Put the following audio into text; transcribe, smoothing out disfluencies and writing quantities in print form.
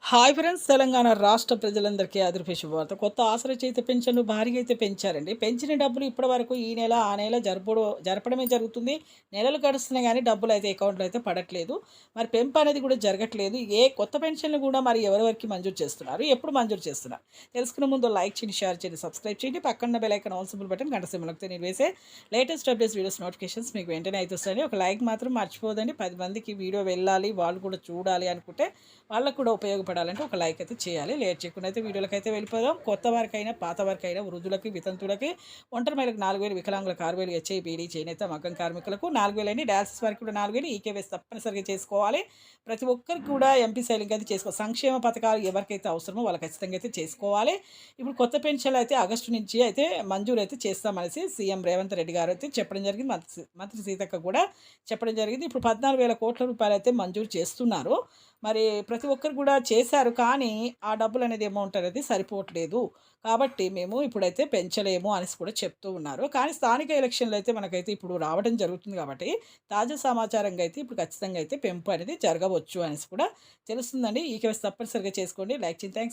Hi friends, Telangana రాష్ట్ర ప్రజలందరికీ అదిరిపే శుభవార్త. కొత్త ఆసరా చేతి పెన్షన్‌లు భారీగా అయితే పెంచారండి. పెంచిన డబ్బులు ఇప్పటివరకు ఈ నెల, ఆ నెల జరపడమే జరుగుతుంది. నెలలు గడుస్తున్నాయి గానీ డబ్బులైతే అకౌంట్‌లో అయితే పడట్లేదు. మరి పెంపు అనేది కూడా జరగట్లేదు. కొత్త పెన్షన్‌లు కూడా మరి ఎవరెవరికి మంజూరు చేస్తున్నారు? ఎప్పుడు మంజూరు చేస్తున్నారు? తెలుసుకునే ముందు లైక్ చేయండి, షేర్ చేయండి, సబ్స్క్రైబ్ చేయండి. పక్కన bell icon all symbol button గంట సింబల్ నొక్కితే నేను వేసే లేటెస్ట్ అప్డేట్స్ వీడియోస్ నోటిఫికేషన్స్ మీకు వెంటనే అయితే వస్తాయండి. ఒక లైక్ మాత్రం మర్చిపోదండి. 10 మందికి వీడియో వెళ్ళాలి, వాళ్ళు కూడా చూడాలి అనుకుంటే వాళ్ళకు కూడా ఉపయోగపడాలంటే ఒక లైక్ అయితే చేయాలి. లేట్ చేయకుండా అయితే వీడియోలకైతే వెళ్ళిపోదాం. కొత్త వారికైనా, పాత వారికైనా, వృద్ధులకి, వితంతువులకి, ఒంటరి మహిళలకు 4,000, వికలాంగులకు 6,000, హెచ్ఐ, బీడీ, చేనేత, మగ్గం కార్మికులకు 4,000 అండి. డయాలసిస్ వారికి కూడా 4,000. ఈకేవైసీ తప్పనిసరిగా చేసుకోవాలి. ప్రతి ఒక్కరికి కూడా ఎంపీ సైలింగ్ అయితే చేసుకోవాలి. సంక్షేమ పథకాలు ఎవరికైతే అవసరమో వాళ్ళు ఖచ్చితంగా అయితే చేసుకోవాలి. ఇప్పుడు కొత్త పెన్షన్లు అయితే ఆగస్టు నుంచి అయితే మంజూరు అయితే చేస్తామనేసి సీఎం రేవంత్ రెడ్డి గారు అయితే చెప్పడం జరిగింది. మంత్రి సీతక్క కూడా చెప్పడం జరిగింది. ఇప్పుడు 14,000 కోట్ల రూపాయలు అయితే మంజూరు చేస్తున్నారు. మరి ప్రతి ఒక్కరు కూడా చేశారు. కానీ ఆ డబ్బులనేది అమౌంట్ అనేది సరిపోవట్లేదు. కాబట్టి మేము ఇప్పుడైతే పెంచలేము అనేసి కూడా చెప్తూ ఉన్నారు. కానీ స్థానిక ఎలక్షన్‌లు అయితే మనకైతే ఇప్పుడు రావడం జరుగుతుంది కాబట్టి తాజా సమాచారంగా అయితే ఇప్పుడు ఖచ్చితంగా అయితే పెంపు అనేది జరగవచ్చు అనేసి కూడా తెలుస్తుందండి. ఈకేవైసీ తప్పనిసరిగా చేసుకోండి. లైక్ చేయండి. థాంక్స్.